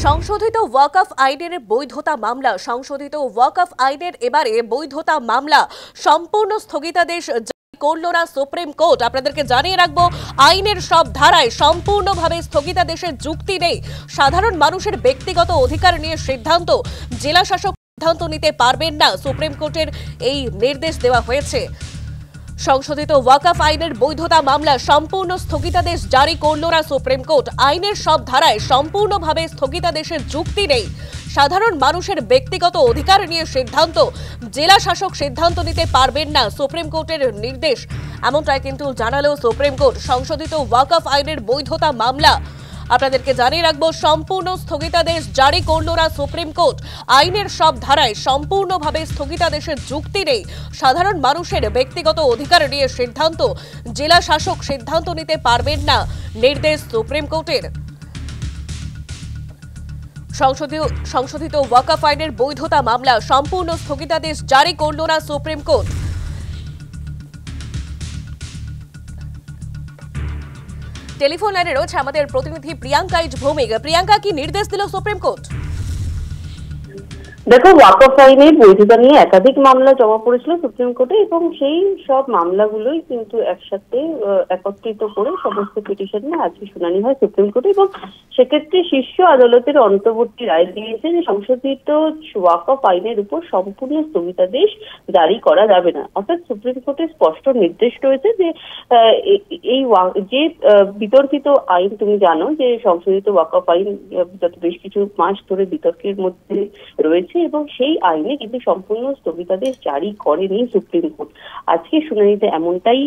সংশোধিত ওয়াকফ আইনের বৈধতা মামলা এবারে বৈধতা মামলা সম্পূর্ণ স্থগিতাদেশ জারি করল না সুপ্রিম কোর্ট। আপনাদেরকে জানিয়ে রাখবো, আইনের সব ধারায় সম্পূর্ণভাবে স্থগিতাদেশের যুক্তি নেই। সাধারণ মানুষের ব্যক্তিগত অধিকার নিয়ে সিদ্ধান্ত জেলা শাসক সিদ্ধান্ত নিতে পারবেন না, সুপ্রিম কোর্টের এই নির্দেশ দেওয়া হয়েছে। সংশোধিত ওয়াকফ আইনের বৈধতা মামলা সম্পূর্ণ স্থগিতাদেশ জারি করল না সুপ্রিম কোর্ট। আইনের সব ধারায় সম্পূর্ণভাবে স্থগিতাদেশের যুক্তি নেই। সাধারণ মানুষের ব্যক্তিগত অধিকার নিয়ে সিদ্ধান্ত জেলা শাসক সিদ্ধান্ত নিতে পারবেন না, সুপ্রিম কোর্টের নির্দেশ। এমনটাই কিন্তু জানালো সুপ্রিম কোর্ট। সংশোধিত ওয়াকফ আইনের বৈধতা মামলা আপনাদেরকে জানিয়ে রাখবো, সম্পূর্ণ স্থগিতাদেশ জারি করল না সুপ্রিম কোর্ট। আইনের সব ধারায় সম্পূর্ণভাবে স্থগিতাদেশের যুক্তি নেই। সাধারণ মানুষের ব্যক্তিগত অধিকার নিয়ে সিদ্ধান্ত জেলা শাসক সিদ্ধান্ত নিতে পারবেন না, নির্দেশ সুপ্রিম কোর্টের। সংশোধিত ওয়াকফ আইনের বৈধতা মামলা সম্পূর্ণ স্থগিতাদেশ জারি করল না সুপ্রিম কোর্ট। টেলিফোন লাইনে রয়েছে আমাদের প্রতিনিধি প্রিয়াঙ্কা ভৌমিক। প্রিয়াঙ্কা, কি নির্দেশ দিল সুপ্রিম কোর্ট? দেখো, ওয়াকফ আইনের বৈধতা নিয়ে একাধিক মামলা জমা পড়েছিল সুপ্রিম কোর্টে এবং সেই সব মামলাগুলোই কিন্তু একসাথে একত্রিত করে সমস্ত পিটিশন নিয়ে আজকে শুনানি হয় সুপ্রিম কোর্টে। এবং সেক্ষেত্রে শীর্ষ আদালতের অন্তর্বর্তী রায় দিয়েছে যে সংশোধিত ওয়াকফ আইনের উপর সম্পূর্ণ স্থগিতাদেশ জারি করা যাবে না। অর্থাৎ সুপ্রিম কোর্টের স্পষ্ট নির্দেশ রয়েছে যে এই যে বিতর্কিত আইন, তুমি জানো যে সংশোধিত ওয়াকফ আইন যত বেশ কিছু মাস ধরে বিতর্কের মধ্যে রয়েছে এবং সেই আইনে কিন্তু সম্পূর্ণ স্থগিতাদেশ জারি করেনি সুপ্রিম কোর্ট। আজকে শুনানিতে এমনটাই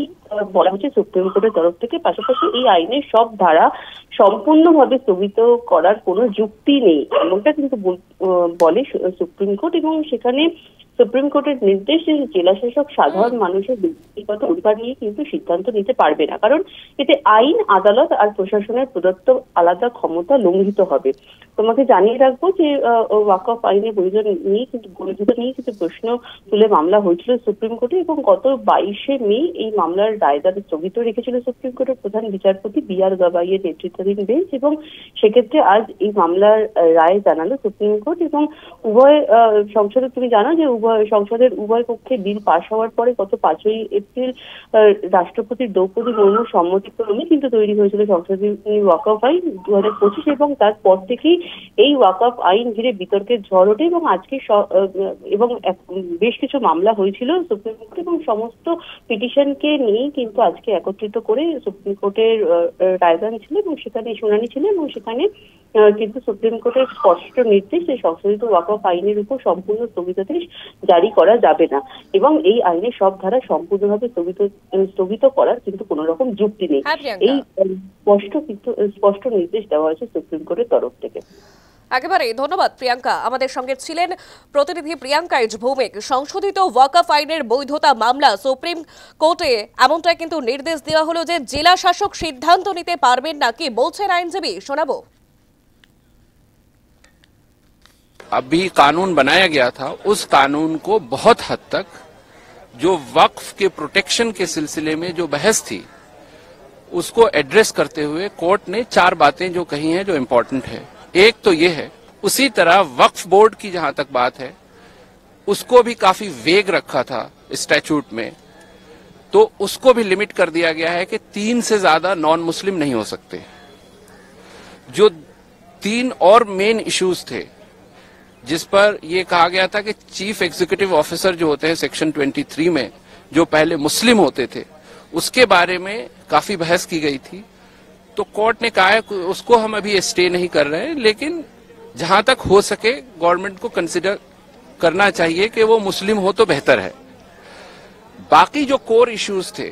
বলা হচ্ছে সুপ্রিম কোর্টের তরফ থেকে। পাশাপাশি এই আইনের সব ধারা সম্পূর্ণভাবে স্থগিত করার কোনো যুক্তি নেই, এমনটা কিন্তু বলে সুপ্রিম কোর্ট। এবং সেখানে সুপ্রিম কোর্টের নির্দেশে জেলা শাসক সাধারণ মানুষের ব্যক্তিগত অধিকার নিয়ে কিন্তু সিদ্ধান্ত নিতে পারবে না, কারণ এতে আইন, আদালত আর প্রশাসনের প্রদত্ত আলাদা ক্ষমতা লঙ্ঘিত হবে। তোমাকে জানিয়ে রাখবো যে ওয়াকফ আইনের বৈধতা নিয়ে কিন্তু প্রশ্ন তুলে মামলা হয়েছিল সুপ্রিম কোর্টে এবং গত 22শে মে এই মামলার রায়দান স্থগিত রেখেছিল সুপ্রিম কোর্টের প্রধান বিচারপতি বি.আর. গাভাইয়ের নেতৃত্বাধীন বেঞ্চ। এবং সেক্ষেত্রে আজ এই মামলার রায় জানালো সুপ্রিম কোর্ট। এবং উভয় সংসদে, তুমি জানো যে সংসদের উভয় পক্ষে বিল পাশ হওয়ার পরে গত 5ই এপ্রিল রাষ্ট্রপতি দ্রৌপদী মুর্মুর সম্মতিক্রমে কিন্তু তৈরি হয়েছিল সংশোধিত ওয়াকফ আইন 2025 এবং তারপর থেকেই এই ওয়াকফ আইন ঘিরে বিতর্কের ঝড় ওঠে এবং আজকে এবং বেশ কিছু মামলা হয়েছিল সুপ্রিম কোর্টে এবং সমস্ত পিটিশনকে নিয়ে কিন্তু আজকে একত্রিত করে সুপ্রিম কোর্টের রায়দান ছিল এবং সেখানে শুনানি ছিল। এবং সেখানে কিন্তু সুপ্রিম কোর্টের স্পষ্ট নির্দেশ যে সংশোধিত ওয়াকফ আইনের উপর সম্পূর্ণ স্থগিতাদেশ জারি করা যাবে না এবং এই আইনের সব ধারা সম্পূর্ণভাবে স্থগিত করার কিন্তু কোন রকম যুক্তি নেই। এই স্পষ্ট নির্দেশ দেওয়া হয়েছে সুপ্রিম কোর্টের তরফ থেকে। একেবারে ধন্যবাদ প্রিয়াঙ্কা, আমাদের সঙ্গে ছিলেন প্রতিনিধি প্রিয়াঙ্কা ভৌমিক। সংশোধিত ওয়াকফ আইনের বৈধতা মামলা সুপ্রিম কোর্টে এমনটাই কিন্তু নির্দেশ দেওয়া হলো যে জেলা শাসক সিদ্ধান্ত নিতে পারবেন না। কি বলছেন আইনজীবী, শোনাবো। अभी कानून बनाया गया था, उस कानून को बहुत हद तक जो वक्फ के प्रोटेक्शन के सिलसिले में जो बहस थी उसको एड्रेस करते हुए कोर्ट ने 4 बातें जो कही हैं जो इम्पोर्टेंट है। एक तो ये है, उसी तरह वक्फ बोर्ड की जहां तक बात है उसको भी काफी वेग रखा था स्टैट्यूट में, तो उसको भी लिमिट कर दिया गया है कि 3 से ज्यादा नॉन मुस्लिम नहीं हो सकते। जो 3 और मेन इश्यूज थे जिस पर यह कहा गया था कि चीफ एग्जीक्यूटिव ऑफिसर जो होते हैं सेक्शन 23 में, जो पहले मुस्लिम होते थे, उसके बारे में काफी बहस की गई थी। तो कोर्ट ने कहा है उसको हम अभी स्टे नहीं कर रहे हैं, लेकिन जहां तक हो सके गवर्नमेंट को कंसिडर करना चाहिए कि वो मुस्लिम हो तो बेहतर है। बाकी जो कोर इश्यूज थे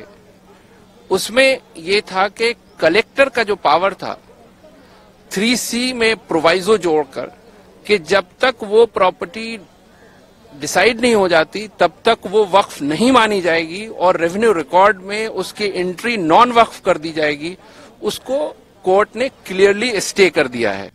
उसमें ये था कि कलेक्टर का जो पावर था 3C में प्रोवाइजो जोड़कर कि जब तक वो प्रॉपर्टी डिसाइड नहीं हो जाती तब तक वो वक्फ नहीं मानी जाएगी और रेवेन्यू रिकॉर्ड में उसकी एंट्री नॉन वक्फ कर दी जाएगी, उसको कोर्ट ने क्लियरली स्टे कर दिया है।